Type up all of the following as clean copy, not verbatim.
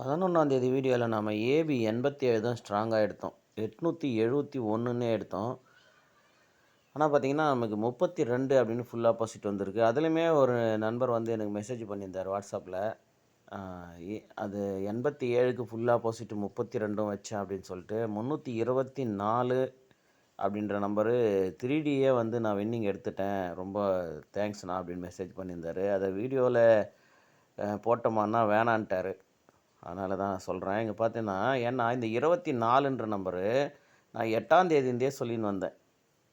11ஆம் தேதி வீடியோவில் நாம் ஏபி 87 தான் ஸ்ட்ராங்காக எடுத்தோம். 871ன்னே எடுத்தோம். ஆனால் பார்த்தீங்கன்னா நமக்கு 32 அப்படின்னு ஃபுல் ஆப்போசிட் வந்திருக்கு. அதுலேயுமே ஒரு நண்பர் வந்து எனக்கு மெசேஜ் பண்ணியிருந்தார் வாட்ஸ்அப்பில். அது 87க்கு ஃபுல் ஆப்போசிட் 32ம் வச்சேன் அப்படின்னு சொல்லிட்டு 324 அப்படின்ற நம்பரு 3Dயே வந்து நான் வின்னிங் எடுத்துட்டேன், ரொம்ப தேங்க்ஸ்ண்ணா அப்படின்னு மெசேஜ் பண்ணியிருந்தார். அதை வீடியோவில் போட்டோமான்னா வேணான்ட்டார். அதனால தான் சொல்கிறேன். இங்கே பார்த்தீங்கன்னா ஏன்னா இந்த 24ன்ற நம்பரு நான் 8ஆம் தேதிந்தே சொல்லின்னு வந்தேன்.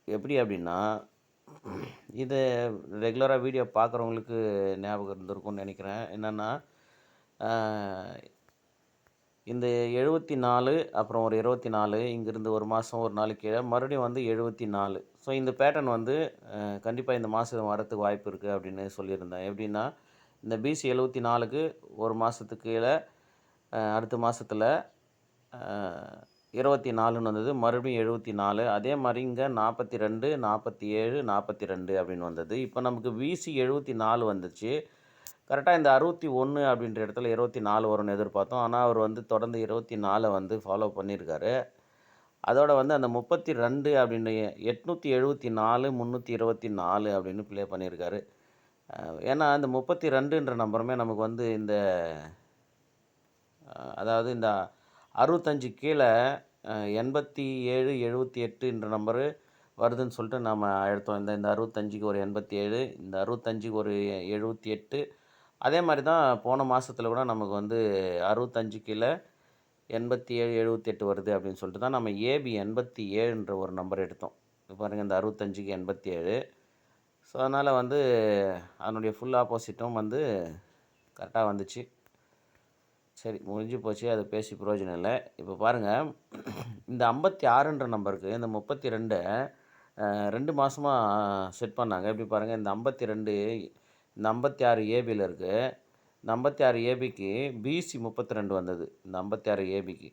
எப்படி அப்படின்னா, இது ரெகுலராக வீடியோ பார்க்குறவங்களுக்கு ஞாபகம் இருந்திருக்கும்னு நினைக்கிறேன். என்னென்னா இந்த 74 அப்புறம் ஒரு 24 இங்கேருந்து ஒரு மாதம் ஒரு நாள் கீழே மறுபடியும் வந்து 74. ஸோ இந்த பேட்டர்ன் வந்து கண்டிப்பாக இந்த மாதம் வரத்துக்கு வாய்ப்பு இருக்குது அப்படின்னு சொல்லியிருந்தேன். எப்படின்னா இந்த பிசி 74க்கு ஒரு மாதத்துக்கு கீழே அடுத்த மாதத்தில் 24ன்னு வந்தது, மறுபடியும் 74. அதே மாதிரி இங்கே 42, 47, 42 அப்படின்னு வந்தது. இப்போ நமக்கு விசி 74 வந்துச்சு. கரெக்டாக இந்த 61 அப்படின்ற இடத்துல 24 வரும்னு எதிர்பார்த்தோம். ஆனால் அவர் வந்து தொடர்ந்து 24 வந்து ஃபாலோ பண்ணியிருக்காரு. அதோட வந்து அந்த 32 அப்படின்னு 874, 324 அப்படின்னு ப்ளே பண்ணியிருக்காரு. ஏன்னா இந்த 32ன்ற நம்பருமே நமக்கு வந்து இந்த அதாவது இந்த 65 கீழே 87, 78ன்ற நம்பரு வருதுன்னு சொல்லிட்டு நாம் எடுத்தோம். இந்த 65க்கு ஒரு 87, இந்த 65க்கு ஒரு 78. அதே மாதிரி தான் போன மாதத்தில் கூட நமக்கு வந்து 65 கீழே 87, 78 வருது அப்படின்னு சொல்லிட்டு தான் நம்ம ஏபி 87ன்ற ஒரு நம்பர் எடுத்தோம். இப்போ பாருங்கள், இந்த 65க்கு 87. ஸோ அதனால் வந்து அதனுடைய ஃபுல் ஆப்போசிட்டும் வந்து கரெக்டாக வந்துச்சு. சரி, முடிஞ்சு போச்சு, அதை பேசி பிரயோஜனம் இல்லை. இப்போ பாருங்கள், இந்த 56ன்ற நம்பருக்கு இந்த 32 2 மாதமாக செட் பண்ணாங்க. எப்படி பாருங்கள், இந்த 52 இந்த 56 ஏபியில் இருக்குது. இந்த 56 ஏபிக்கு பிசி 32 வந்தது, இந்த 56 ஏபிக்கு.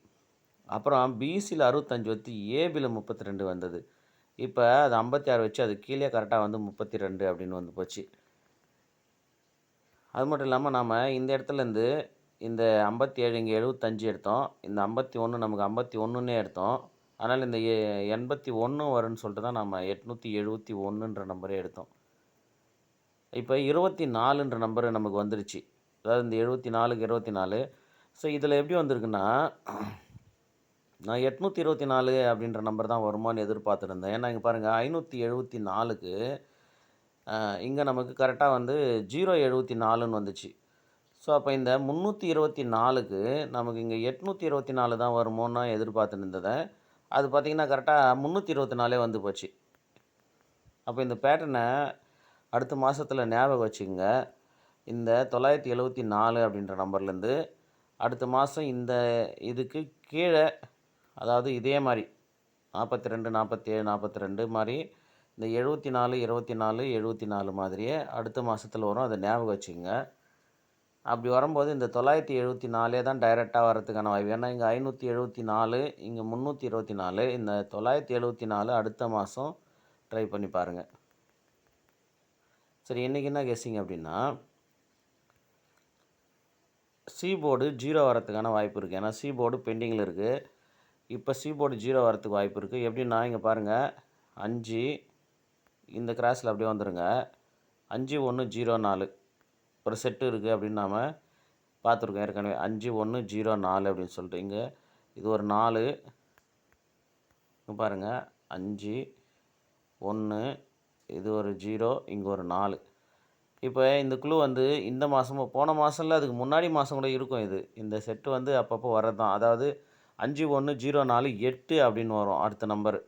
அப்புறம் பிசியில் 65 வந்து ஏபியில் 32 வந்தது. இப்போ அது 56 வச்சு அது கீழே கரெக்டாக வந்து 32 அப்படின்னு வந்து போச்சு. அது மட்டும் இல்லாமல் நாம் இந்த இடத்துலேருந்து இந்த 57 இங்கே 75 எடுத்தோம். இந்த 51 நமக்கு 51ன்னே எடுத்தோம். அதனால் இந்த 81 வரும்னு சொல்லிட்டு தான் நம்ம 871ன்ற நம்பரே எடுத்தோம். இப்போ 24ன்ற நம்பரு நமக்கு வந்துருச்சு. அதாவது இந்த 74க்கு 24. ஸோ இதில் எப்படி வந்திருக்குன்னா, நான் 824 அப்படின்ற நம்பர் தான் வருமானு எதிர்பார்த்துருந்தேன். ஏன்னா இங்கே பாருங்கள், 574க்கு இங்கே நமக்கு கரெக்டாக வந்து 074ன்னு வந்துச்சு. ஸோ அப்போ இந்த 324க்கு நமக்கு இங்கே 824 தான் வருமோன்னு நான் எதிர்பார்த்து இருந்ததை. அது பார்த்திங்கன்னா கரெக்டாக 324 வந்து போச்சு. அப்போ இந்த பேட்டர்னை அடுத்த மாதத்தில் ஞாபகம் வச்சுக்கோங்க. இந்த 974 அப்படின்ற நம்பர்லேருந்து அடுத்த மாதம் இந்த இதுக்கு கீழே, அதாவது இதே மாதிரி 42, 47, 42 மாதிரி இந்த 74, 24, 74 மாதிரியே அடுத்த மாதத்தில் வரும். அதை ஞாபகம் வச்சுக்கோங்க. அப்படி வரும்போது இந்த 974 தான் டைரெக்டாக வரதுக்கான வாய்ப்பு. ஏன்னா இங்கே 574, இங்கே 324. இந்த 974 அடுத்த மாதம் ட்ரை பண்ணி பாருங்கள். சரி, இன்றைக்கி என்ன கெஸ்ஸிங் அப்படின்னா, சி போர்டு 0 வரத்துக்கான வாய்ப்பு இருக்குது. ஏன்னா சி போர்டு பெண்டிங்கில் இருக்குது. இப்போ சி போர்டு 0 வரத்துக்கு வாய்ப்பு இருக்குது. எப்படின்னா இங்கே பாருங்கள், 5 இந்த கிராஸில் அப்படியே வந்துடுங்க. 5, 1, 0, 4 ஒரு செட்டு இருக்குது அப்படின்னு நாம் பார்த்துருக்கோம் ஏற்கனவே. 5, 1, 0, 4 அப்படின்னு சொல்லிட்டு இங்கே இது ஒரு 4. இங்கே பாருங்கள், 5, 1, இது ஒரு 0, இங்கே ஒரு 4. இப்போ இந்த குழு வந்து இந்த மாதமும் போன மாதம்ல அதுக்கு முன்னாடி மாதம் கூட இருக்கும். இந்த செட்டு வந்து அப்பப்போ வர்றது தான். அதாவது 5, 1, 0, 4, 8 அப்படின்னு வரும் அடுத்த நம்பர்,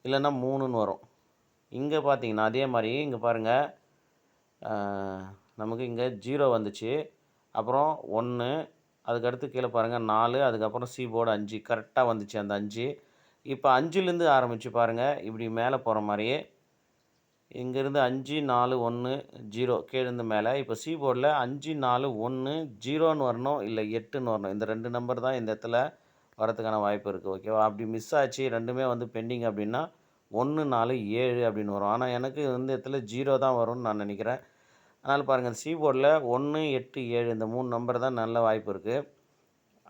இல்லைன்னா 3ன்னு வரும். இங்கே பார்த்தீங்கன்னா அதே மாதிரி இங்கே பாருங்கள், நமக்கு இங்கே 0 வந்துச்சு, அப்புறம் 1, அதுக்கடுத்து கீழே பாருங்கள் 4, அதுக்கப்புறம் சி போர்டு 5 கரெக்டாக வந்துச்சு அந்த 5. இப்போ 5லேருந்து ஆரம்பித்து பாருங்கள், இப்படி மேலே போகிற மாதிரியே இங்கேருந்து 5, 4, 1, 0 கீழேருந்து மேலே. இப்போ சி போர்டில் 5, 4, 1, 0ன்னு வரணும், இல்லை 8ன்னு வரணும். இந்த 2 நம்பர் தான் இந்த இடத்துல வரதுக்கான வாய்ப்பு இருக்குது. ஓகேவா? அப்படி மிஸ் ஆச்சு, ரெண்டுமே வந்து பெண்டிங் அப்படின்னா 1, 4, 7 அப்படின்னு வரும். ஆனால் எனக்கு இந்த இடத்துல 0 தான் வரும்னு நான் நினைக்கிறேன். அதனால் பாருங்கள், சி போர்டில் 1, 8, 7 இந்த 3 நம்பர் தான் நல்ல வாய்ப்பு இருக்குது.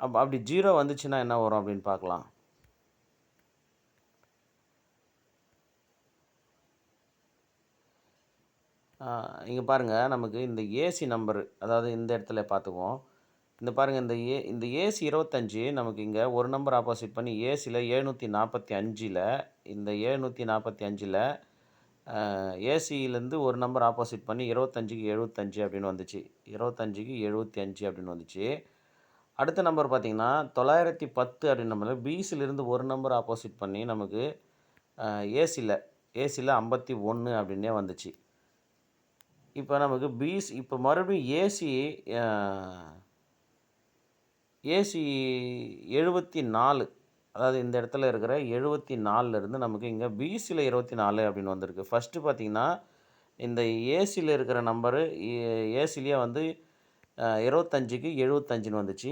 அப்படி 0 வந்துச்சுன்னா என்ன வரும் அப்படின்னு பார்க்கலாம். இங்கே பாருங்கள், நமக்கு இந்த ஏசி நம்பரு, அதாவது இந்த இடத்துல பார்த்துக்குவோம். இந்த பாருங்கள், இந்த ஏசி 25 நமக்கு இங்கே ஒரு நம்பர் ஆப்போசிட் பண்ணி ஏசியில் 745ல் இந்த 745ல் ஏசியிலேருந்து ஒரு நம்பர் ஆப்போசிட் பண்ணி 25க்கு 75 அப்படின்னு வந்துச்சு. 25க்கு 75 அப்படின்னு வந்துச்சு. அடுத்த நம்பர் பார்த்திங்கன்னா 910 அப்படின்னு நம்பர் பிசிலிருந்து ஒரு நம்பர் ஆப்போசிட் பண்ணி நமக்கு ஏசியில் 51 அப்படின்னே வந்துச்சு. இப்போ நமக்கு இப்போ மறுபடியும் ஏசி 74, அதாவது இந்த இடத்துல இருக்கிற 74லேருந்து நமக்கு இங்கே பிசியில் 24 அப்படின்னு வந்திருக்கு. ஃபஸ்ட்டு பார்த்திங்கன்னா இந்த ஏசியில் இருக்கிற நம்பரு ஏசிலேயே வந்து 25க்கு 75ன்னு வந்துச்சு.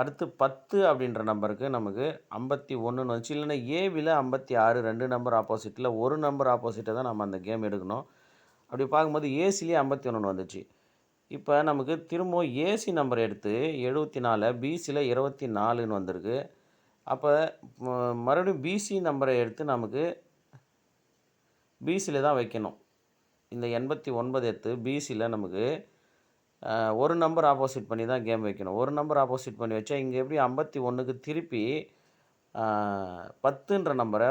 அடுத்து 10 அப்படின்ற நம்பருக்கு நமக்கு 51ன்னு வந்துச்சு. இல்லைன்னா ஏவியில் 56, 2 நம்பர் ஆப்போசிட்டில் ஒரு நம்பர் ஆப்போசிட்டை தான் நம்ம அந்த கேம் எடுக்கணும். அப்படி பார்க்கும்போது ஏசிலேயே 51ன்னு வந்துச்சு. இப்போ நமக்கு திரும்பவும் ஏசி நம்பர் எடுத்து 74, பிசியில் 24ன்னு வந்திருக்கு. அப்போ மறுபடியும் பிசி நம்பரை எடுத்து நமக்கு பிசியில் தான் வைக்கணும். இந்த 89 எடுத்து பிசியில் நமக்கு ஒரு நம்பர் ஆப்போசிட் பண்ணி தான் கேம் வைக்கணும். ஒரு நம்பர் ஆப்போசிட் பண்ணி வச்சா இங்கே எப்படி 51க்கு திருப்பி 10ன்ற நம்பரை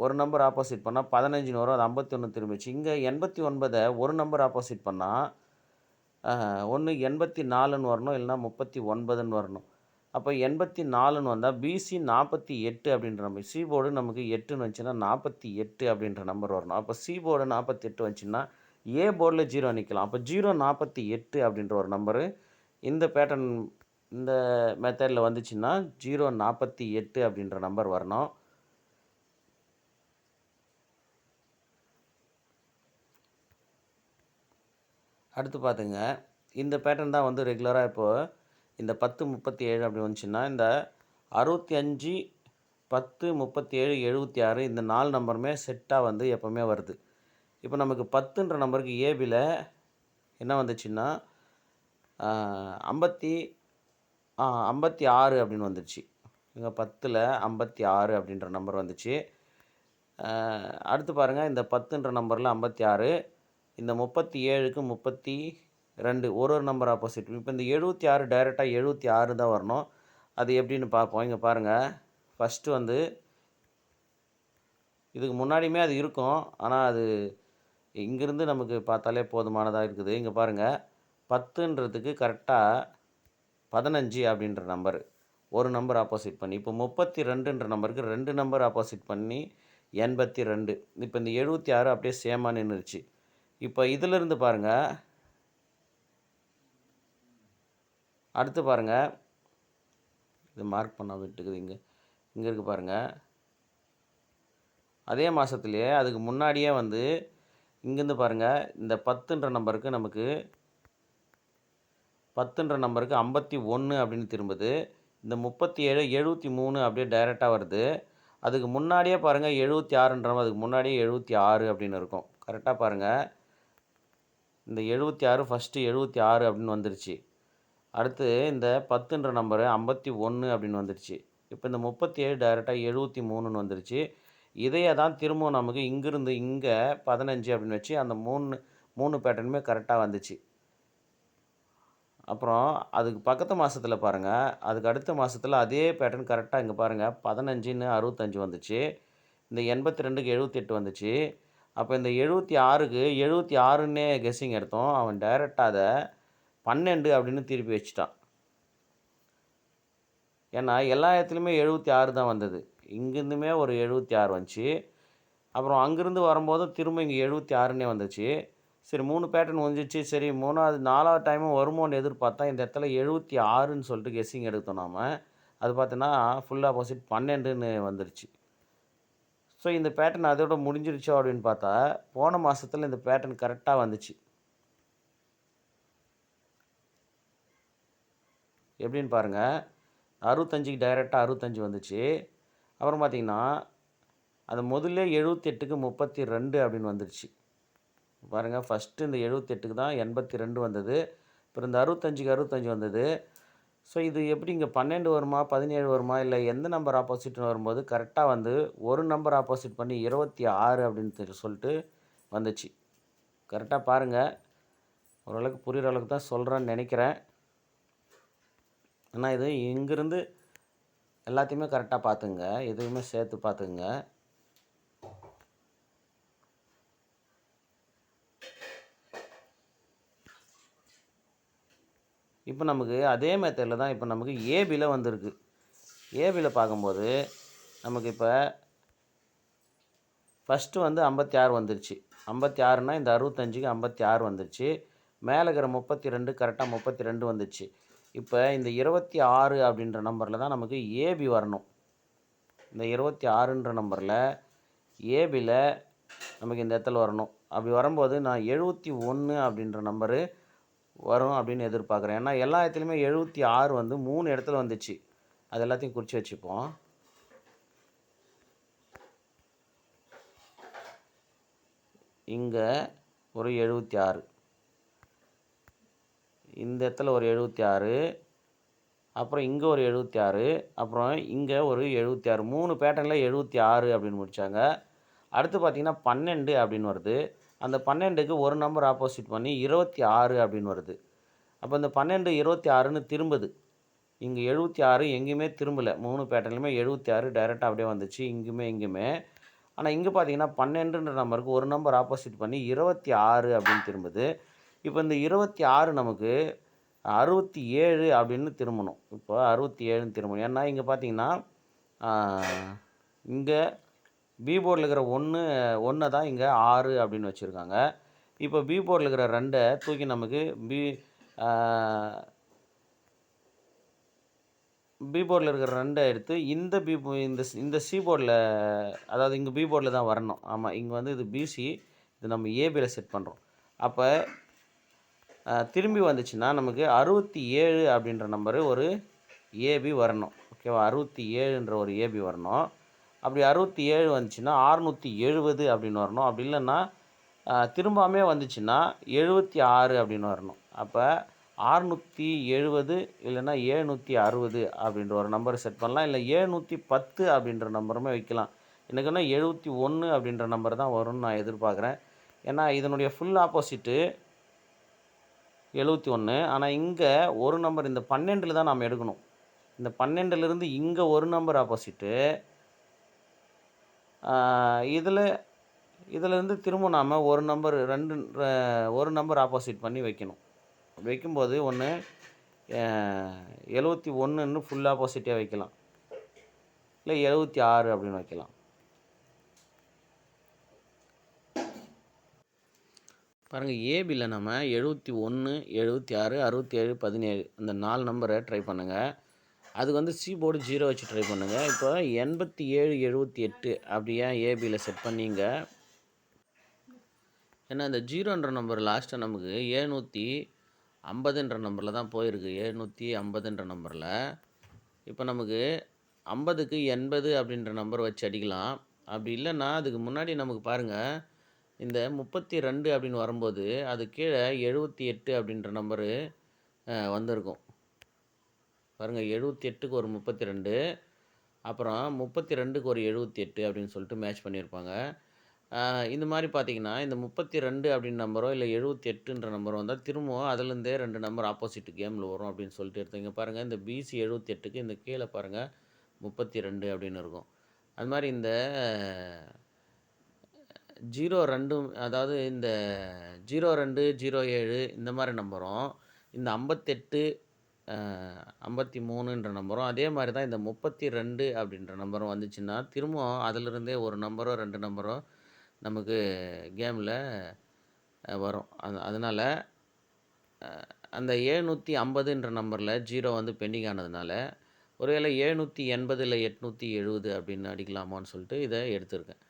ஒரு நம்பர் ஆப்போசிட் பண்ணால் 15ன்னு வரும். அது 51 திரும்பிச்சு. இங்கே 89 ஒரு நம்பர் ஆப்போசிட் பண்ணால் ஒன்று 84ன்னு வரணும், இல்லைனா 39ன்னு வரணும். அப்போ 84ன்னு வந்தால் பிசி 48 அப்படின்ற நம்பர், சி போர்டு நமக்கு 8ன்னு வந்துச்சுன்னா 48 அப்படின்ற நம்பர் வரணும். அப்போ சி போர்டு 48 வந்துச்சுன்னா ஏ போர்டில் 0 நிற்கலாம். அப்போ 048 அப்படின்ற ஒரு நம்பரு இந்த பேட்டர்ன் இந்த மெத்தடில் வந்துச்சுன்னா 048 அப்படின்ற நம்பர் வரணும். அடுத்து பார்த்துங்க, இந்த பேட்டர்ன் தான் வந்து ரெகுலராக இப்போது இந்த 1037 அப்படி வந்துச்சுன்னா இந்த 65, 10, 37, 76 இந்த 4 நம்பருமே செட்டாக வந்து எப்போவுமே வருது. இப்போ நமக்கு 10ன்ற நம்பருக்கு ஏபியில் என்ன வந்துச்சுன்னா 56 அப்படின்னு வந்துடுச்சு. இங்கே 10ல் 56 அப்படின்ற நம்பர் வந்துச்சு. அடுத்து பாருங்கள், இந்த 10ன்ற நம்பரில் 56, இந்த 37க்கு 32 ஒரு நம்பர் ஆப்போசிட். இப்போ இந்த 76 டைரெக்டாக 76 தான் வரணும். அது எப்படின்னு பார்ப்போம். இங்கே பாருங்கள், ஃபஸ்ட்டு வந்து இதுக்கு முன்னாடியுமே அது இருக்கும், ஆனால் அது இங்கேருந்து நமக்கு பார்த்தாலே போதுமானதாக இருக்குது. இங்கே பாருங்கள், 10ன்றதுக்கு கரெக்டாக 15 அப்படின்ற நம்பர் ஒரு நம்பர் ஆப்போசிட் பண்ணி, இப்போ 32ன்ற நம்பருக்கு 2 நம்பர் ஆப்போசிட் பண்ணி 82. இப்போ இந்த 76 அப்படியே சேமாக நின்றுச்சு. இப்போ இதிலிருந்து பாருங்கள், அடுத்து பாருங்கள், இது மார்க் பண்ண விட்டுக்குது. இங்கே இருக்குது பாருங்கள், அதே மாதத்துலேயே அதுக்கு முன்னாடியே வந்து இங்கேருந்து பாருங்கள், இந்த 10ன்ற நம்பருக்கு நமக்கு 51 அப்படின்னு திரும்புது. இந்த 37, 73 அப்படியே டைரெக்டாக வருது. அதுக்கு முன்னாடியே பாருங்கள் 76ன்றவங்க, அதுக்கு முன்னாடியே 76 அப்படின்னு இருக்கும். கரெக்டாக பாருங்கள், இந்த 76 ஃபஸ்ட்டு 76 அப்படின்னு வந்துருச்சு. அடுத்து இந்த 10ன்ற நம்பரு 51 அப்படின்னு வந்துருச்சு. இப்போ இந்த 37 டைரெக்டாக 73ன்னு வந்துருச்சு. இதையே தான் திரும்பவும் நமக்கு இங்கேருந்து இங்கே 15 அப்படின்னு வச்சு அந்த மூணு பேட்டர்னுமே கரெக்டாக வந்துச்சு. அப்புறம் அதுக்கு பக்கத்து மாதத்தில் பாருங்கள், அதுக்கு அடுத்த மாதத்தில் அதே பேட்டர்ன் கரெக்டாக இங்கே பாருங்கள், 15ன்னு 65 வந்துச்சு. இந்த 82க்கு 78 வந்துச்சு. அப்போ இந்த 76க்கு 76ன்னே கெஸ்ஸிங் எடுத்தோம். அவன் டைரெக்டாக அதை 12 அப்படின்னு திருப்பி வச்சுட்டான். ஏன்னா எல்லா இடத்துலையுமே 76 தான் வந்தது. இங்கேருந்துமே ஒரு 76 வந்துச்சு. அப்புறம் அங்கேருந்து வரும்போது திரும்ப இங்கே 76ன்னே வந்துச்சு. சரி 3 பேட்டர்ன் வந்துச்சு. சரி 4வது டைமும் வருமோன்னு எதிர்பார்த்தா இந்த இடத்துல 76ன்னு சொல்லிட்டு கெஸ்ஸிங் எடுத்தோம் நாம். அது பார்த்தோன்னா ஃபுல் ஆப்போசிட் 12ன்னு வந்துருச்சு. ஸோ இந்த பேட்டர்ன் அதோட முடிஞ்சிருச்சோ அப்படின்னு பார்த்தா போன மாதத்தில் இந்த பேட்டர்ன் கரெக்டாக வந்துச்சு. எப்படின்னு பாருங்கள், 65க்கு டைரெக்டாக 65 வந்துச்சு. அப்புறம் பார்த்திங்கன்னா அது முதல்ல 78க்கு 32 அப்படின்னு வந்துருச்சு. பாருங்கள், ஃபஸ்ட்டு இந்த 78க்கு தான் 82 வந்தது. அப்புறம் இந்த 65க்கு 65 வந்தது. ஸோ இது எப்படி இங்கே 12 வருமா, 17 வருமா, இல்லை எந்த நம்பர் ஆப்போசிட்னு வரும்போது கரெக்டாக வந்து ஒரு நம்பர் ஆப்போசிட் பண்ணி 26 அப்படின்னு சொல்லிட்டு வந்துச்சு. கரெக்டாக பாருங்கள். ஓரளவுக்கு புரிகிற அளவுக்கு தான் சொல்கிறேன்னு நினைக்கிறேன். ஆனால் இது இங்கேருந்து எல்லாத்தையுமே கரெக்டாக பார்த்துங்க, எதுவுமே சேர்த்து பார்த்துங்க. இப்போ நமக்கு அதே மெத்தடில் தான் இப்போ நமக்கு ஏபியில் வந்திருக்கு. ஏபியில் பார்க்கும்போது நமக்கு இப்போ ஃபஸ்ட்டு வந்து 56 வந்துருச்சு. 56னா இந்த 65க்கு 56 வந்துருச்சு. மேலே இருக்கிற 32 கரெக்டாக 32 வந்துச்சு. இப்போ இந்த 26 அப்படின்ற நம்பரில் தான் நமக்கு ஏபி வரணும். இந்த 26ன்ற நம்பரில் ஏபியில் நமக்கு இந்த இடத்துல வரணும். அப்படி வரும்போது நான் 71 அப்படின்ற நம்பரு வரும் அப்படின்னு எதிர்பார்க்குறேன். ஏன்னா எல்லா இடத்துலையுமே 76 வந்து 3 இடத்துல வந்துச்சு. அது எல்லாத்தையும் குறித்து வச்சுப்போம். இங்கே ஒரு 76, இந்த இடத்துல ஒரு 76, அப்புறம் இங்கே ஒரு 76, அப்புறம் இங்கே ஒரு 76. 3 பேட்டர்னில் 76 அப்படின்னு முடித்தாங்க. அடுத்து பார்த்திங்கன்னா 12 அப்படின்னு வருது. அந்த 12க்கு ஒரு நம்பர் ஆப்போசிட் பண்ணி 26 அப்படின்னு வருது. அப்போ இந்த 12 26ன்னு திரும்புது. இங்கே 76 எங்கேயுமே திரும்பலை. 3 பேட்டர்லையுமே 76 டைரெக்டாக அப்படியே வந்துச்சு இங்கேயுமே. ஆனால் இங்கே பார்த்தீங்கன்னா 12ன்ற நம்பருக்கு ஒரு நம்பர் ஆப்போசிட் பண்ணி 26 அப்படின்னு திரும்புது. இப்போ இந்த 26 நமக்கு 67 அப்படின்னு திரும்பணும். இப்போ 67ன்னு திரும்பணும். ஏன்னா இங்கே பார்த்தீங்கன்னா இங்கே பி போர்டில் இருக்கிற ஒன்றை தான் இங்கே 6 அப்படின்னு வச்சுருக்காங்க. இப்போ பி போர்டில் இருக்கிற 2 தூக்கி நமக்கு பி போர்டில் இருக்கிற 2 எடுத்து இந்த சி போர்டில், அதாவது இங்கே பி போர்டில் தான் வரணும். ஆமாம், இங்கே வந்து இது பிசி, இது நம்ம ஏபியில் செட் பண்ணுறோம். அப்போ திரும்பி வந்துச்சுன்னா நமக்கு 67 அப்படின்ற நம்பரு ஒரு ஏபி வரணும். ஓகேவா? 67ன்ற ஒரு ஏபி வரணும். அப்படி 67 வந்துச்சுன்னா 670 அப்படின்னு வரணும். அப்படி இல்லைன்னா திரும்பாமே வந்துச்சுன்னா 76 அப்படின்னு வரணும். அப்போ 670 இல்லைன்னா 760 அப்படின்ற ஒரு நம்பரை செட் பண்ணலாம். இல்லை 710 அப்படின்ற நம்பருமே வைக்கலாம். எனக்குன்னா 71 அப்படின்ற நம்பர் தான் வரும்னு நான் எதிர்பார்க்குறேன். ஏன்னா இதனுடைய ஃபுல் ஆப்போசிட்டு 71. ஆனால் இங்கே ஒரு நம்பர் இந்த 12ல் தான் நாம் எடுக்கணும். இந்த 12லேருந்து இங்கே ஒரு நம்பர் ஆப்போசிட்டு, இதிலேருந்து திரும்ப நாம் ஒரு நம்பர் ஆப்போசிட் பண்ணி வைக்கணும். வைக்கும்போது ஒன்று 71ன்னு ஃபுல் ஆப்போசிட்டே வைக்கலாம், இல்லை 76 அப்படின்னு வைக்கலாம். பாருங்கள், ஏபியில் நம்ம 71, 76, 67, 17 இந்த 4 நம்பரை ட்ரை பண்ணுங்கள். அதுக்கு வந்து சி போர்டு 0 வச்சு ட்ரை பண்ணுங்கள். இப்போ 87, 78 அப்படியே ஏபியில் செட் பண்ணிங்க. ஏன்னா இந்த 0ன்ற நம்பர் லாஸ்ட்டாக நமக்கு 750ன்ற நம்பரில் தான் போயிருக்கு. 750ன்ற நம்பரில் இப்போ நமக்கு 50க்கு 80 அப்படின்ற நம்பர் வச்சு அடிக்கலாம். அப்படி இல்லைன்னா அதுக்கு முன்னாடி நமக்கு பாருங்கள், இந்த 32 அப்படின்னு வரும்போது அது கீழே 78 அப்படின்ற நம்பரு வந்திருக்கும். பாருங்கள், 78க்கு ஒரு 32, அப்புறம் 32க்கு ஒரு 78 அப்படின்னு சொல்லிட்டு மேட்ச் பண்ணியிருப்பாங்க. இந்த மாதிரி பார்த்தீங்கன்னா இந்த 32 அப்படின்னு நம்பரோ இல்லை 78ன்ற நம்பரோ வந்தால் திரும்பவும் அதுலேருந்தே 2 நம்பர் ஆப்போசிட் கேமில் வரும் அப்படின்னு சொல்லிட்டு எடுத்தீங்க. பாருங்கள், இந்த பிசி 78க்கு இந்த கீழே பாருங்கள் 32 அப்படின்னு இருக்கும். அது மாதிரி இந்த 02, அதாவது இந்த 02, 07 இந்த மாதிரி நம்பரும், இந்த 58, 53ன்ற நம்பரும் அதே மாதிரி தான். இந்த 32 அப்படின்ற நம்பரும் வந்துச்சுன்னா திரும்பவும் அதிலிருந்தே ஒரு நம்பரோ 2 நம்பரோ நமக்கு கேமில் வரும். அதனால் அந்த 750ன்ற நம்பரில் 0 வந்து பெண்டிங் ஆனதுனால ஒருவேளை 780 இல்லை 870 அப்படின்னு அடிக்கலாமான்னு சொல்லிட்டு இதை எடுத்திருக்கேன்.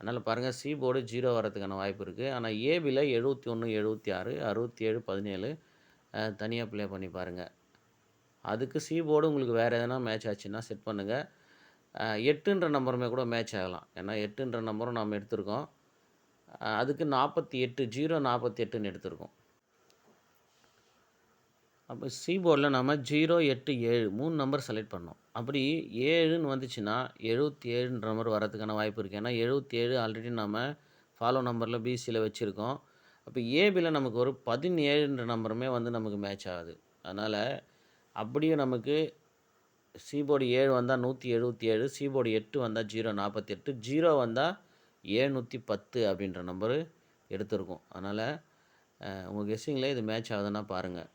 அதனால் பாருங்கள், சி போர்டு 0 வரதுக்கான வாய்ப்பு இருக்குது. ஆனால் ஏபியில் 71, 76, 67, 17 தனியாக ப்ளே பண்ணி பாருங்கள். அதுக்கு சி போர்டு உங்களுக்கு வேறு எதனா மேட்ச் ஆச்சுன்னா செட் பண்ணுங்கள். 8ன்ற நம்பருமே கூட மேட்ச் ஆகலாம். ஏன்னா 8ன்ற நம்பரும் நாம் எடுத்திருக்கோம். அதுக்கு 48, 048ன்னு எடுத்திருக்கோம். அப்போ சி போர்டில் நம்ம 0, 8, 7 3 நம்பர் செலக்ட் பண்ணோம். அப்படி 7ன்னு வந்துச்சுன்னா 77ன்ற நம்பர் வரதுக்கான வாய்ப்பு இருக்குது. ஏன்னா 77 ஆல்ரெடி நம்ம ஃபாலோ நம்பரில் பிசியில் வச்சுருக்கோம். அப்போ ஏபியில் நமக்கு ஒரு 17ன்ற நம்பருமே வந்து நமக்கு மேட்ச் ஆகுது. அதனால் அப்படியே நமக்கு சி போர்டு 7 வந்தால் 177, சி போர்டு 8 வந்தால் 048, 0 வந்தால் 710 அப்படின்ற நம்பரு எடுத்திருக்கும். அதனால் உங்கள் கெஸ்ஸிங்கில் இது மேட்ச் ஆகுதுன்னா பாருங்கள்.